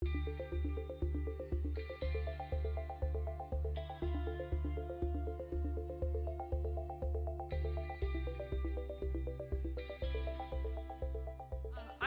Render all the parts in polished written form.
I'm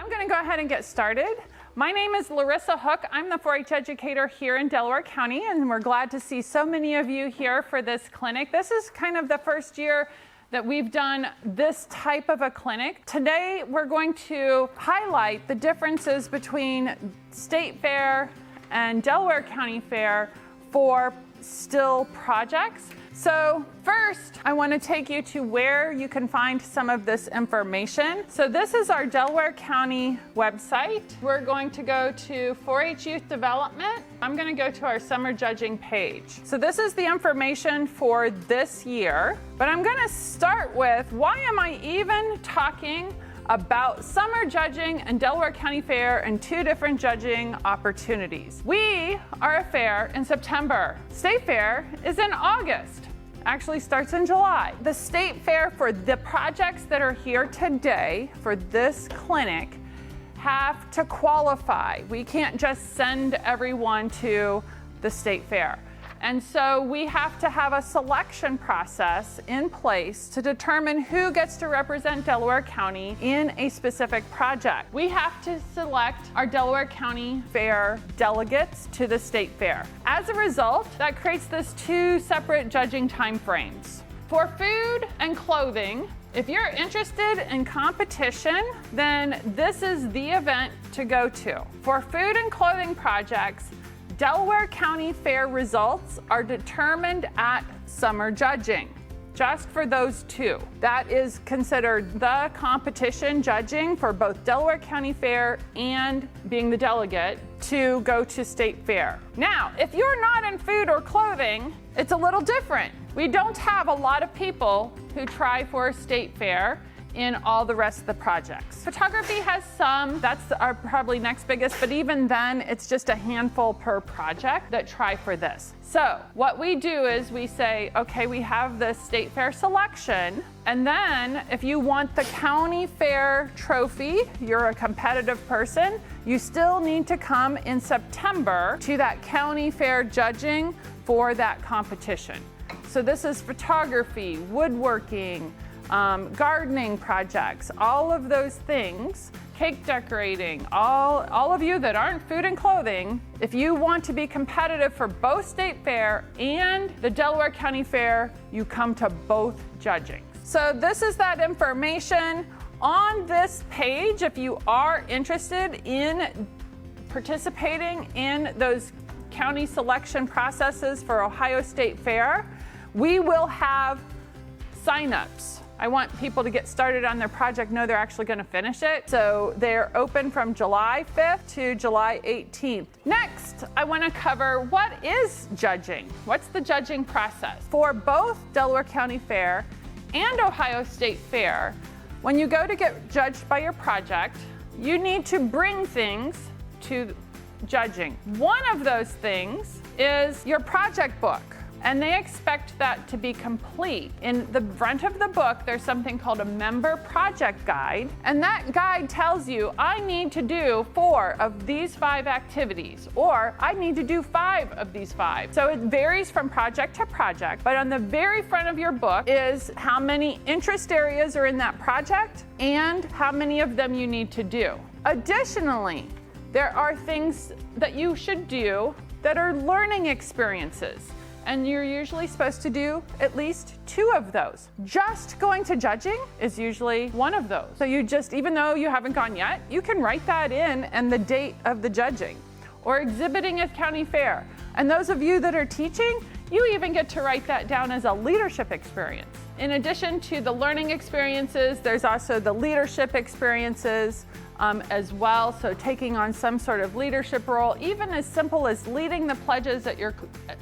going to go ahead and get started. My name is Laryssa Hook. I'm the 4-H educator here in Delaware County, and we're glad to see so many of you here for this clinic. This is kind of the first year that we've done this type of a clinic. Today, we're going to highlight the differences between State Fair and Delaware County Fair for still projects. So first, I want to take you to where you can find some of this information. So this is our Delaware County website. We're going to go to 4-H Youth Development. I'm going to go to our summer judging page. So this is the information for this year, but I'm going to start with, why am I even talking about summer judging and Delaware County Fair and two different judging opportunities? We are a fair in September. State Fair is in August. Actually starts in July. The State Fair, for the projects that are here today for this clinic, have to qualify. We can't just send everyone to the State Fair. And so we have to have a selection process in place to determine who gets to represent Delaware County in a specific project. We have to select our Delaware County Fair delegates to the State Fair. As a result, that creates this two separate judging timeframes. For food and clothing, if you're interested in competition, then this is the event to go to. For food and clothing projects, Delaware County Fair results are determined at summer judging, just for those two. That is considered the competition judging for both Delaware County Fair and being the delegate to go to State Fair. Now, if you're not in food or clothing, it's a little different. We don't have a lot of people who try for State Fair in all the rest of the projects. Photography has some, that's our probably next biggest, but even then it's just a handful per project that try for this. So what we do is we say, okay, we have the State Fair selection, and then if you want the County Fair trophy, you're a competitive person, you still need to come in September to that County Fair judging for that competition. So this is photography, woodworking, gardening projects, all of those things, cake decorating, all of you that aren't food and clothing, if you want to be competitive for both State Fair and the Delaware County Fair, you come to both judging. So this is that information on this page. If you are interested in participating in those county selection processes for Ohio State Fair, we will have signups. I want people to get started on their project, know they're actually going to finish it. So they're open from July 5th to July 18th. Next, I want to cover what is judging. What's the judging process? For both Delaware County Fair and Ohio State Fair, when you go to get judged by your project, you need to bring things to judging. One of those things is your project book. And they expect that to be complete. In the front of the book, there's something called a member project guide. And that guide tells you, I need to do 4 of these 5 activities, or I need to do 5 of these 5. So it varies from project to project. But on the very front of your book is how many interest areas are in that project and how many of them you need to do. Additionally, there are things that you should do that are learning experiences. And you're usually supposed to do at least 2 of those. Just going to judging is usually one of those. So you just, even though you haven't gone yet, you can write that in and the date of the judging. Or exhibiting at county fair. And those of you that are teaching, you even get to write that down as a leadership experience. In addition to the learning experiences, there's also the leadership experiences as well. So taking on some sort of leadership role, even as simple as leading the pledges at your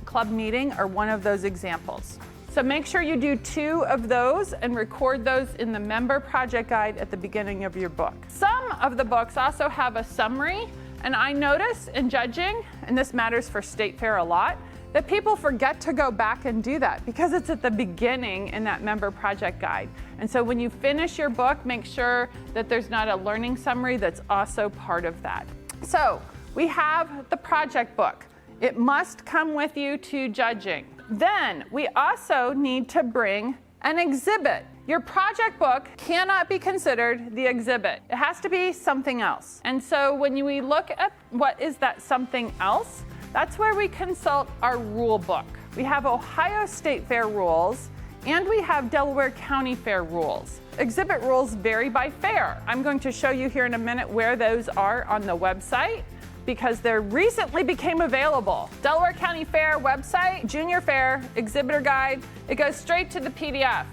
club meeting, are one of those examples. So make sure you do 2 of those and record those in the member project guide at the beginning of your book. Some of the books also have a summary, and I notice in judging, and this matters for State Fair a lot, that people forget to go back and do that because it's at the beginning in that member project guide. And so when you finish your book, make sure that there's not a learning summary that's also part of that. So We have the project book. It must come with you to judging. Then we also need to bring an exhibit. Your project book cannot be considered the exhibit. It has to be something else. And so when we look at what is that something else, that's where we consult our rule book. We have Ohio State Fair rules and we have Delaware County Fair rules. Exhibit rules vary by fair. I'm going to show you here in a minute where those are on the website because they recently became available. Delaware County Fair website, Junior Fair, Exhibitor Guide, it goes straight to the PDF.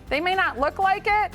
They may not look like it,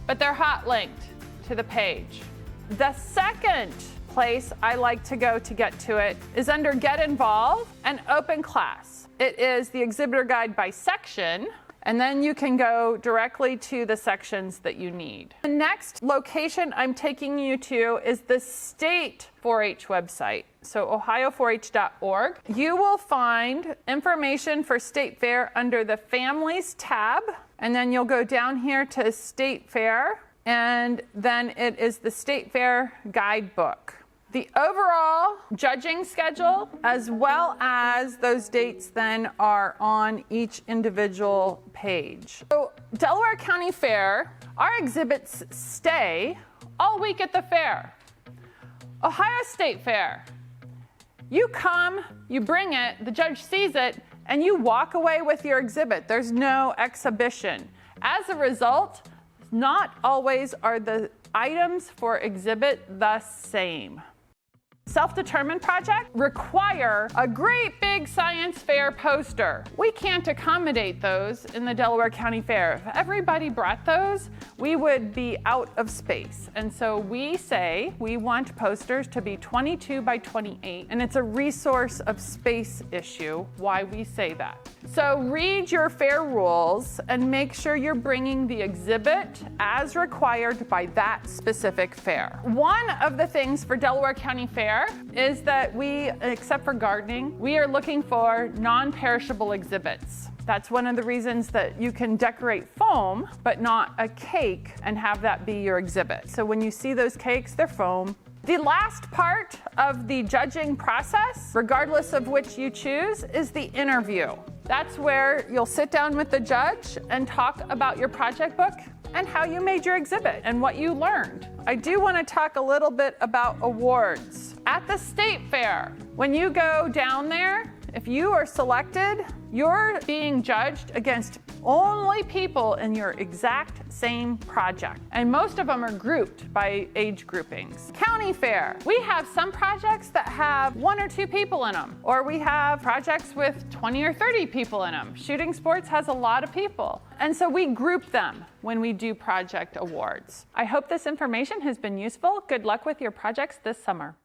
but they're hot linked to the page. The second place I like to go to get to it is under Get Involved and Open Class. It is the Exhibitor Guide by section, and then you can go directly to the sections that you need. The next location I'm taking you to is the state 4-H website, so ohio4h.org. You will find information for State Fair under the Families tab, and then you'll go down here to State Fair, and then it is the State Fair Guidebook. The overall judging schedule, as well as those dates, then are on each individual page. So Delaware County Fair, our exhibits stay all week at the fair. Ohio State Fair, you come, you bring it, the judge sees it, and you walk away with your exhibit. There's no exhibition. As a result, not always are the items for exhibit the same. Self-determined project require a great big science fair poster. We can't accommodate those in the Delaware County Fair. If everybody brought those, we would be out of space. And so we say we want posters to be 22 by 28, and it's a resource of space issue why we say that. So read your fair rules and make sure you're bringing the exhibit as required by that specific fair. One of the things for Delaware County Fair is that we, except for gardening, we are looking for non-perishable exhibits. That's one of the reasons that you can decorate foam, but not a cake, and have that be your exhibit. So when you see those cakes, they're foam. The last part of the judging process, regardless of which you choose, is the interview. That's where you'll sit down with the judge and talk about your project book and how you made your exhibit and what you learned. I do want to talk a little bit about awards. At the state fair, when you go down there, if you are selected, you're being judged against only people in your exact same project. And most of them are grouped by age groupings. County fair, we have some projects that have 1 or 2 people in them, or we have projects with 20 or 30 people in them. Shooting sports has a lot of people. And so we group them when we do project awards. I hope this information has been useful. Good luck with your projects this summer.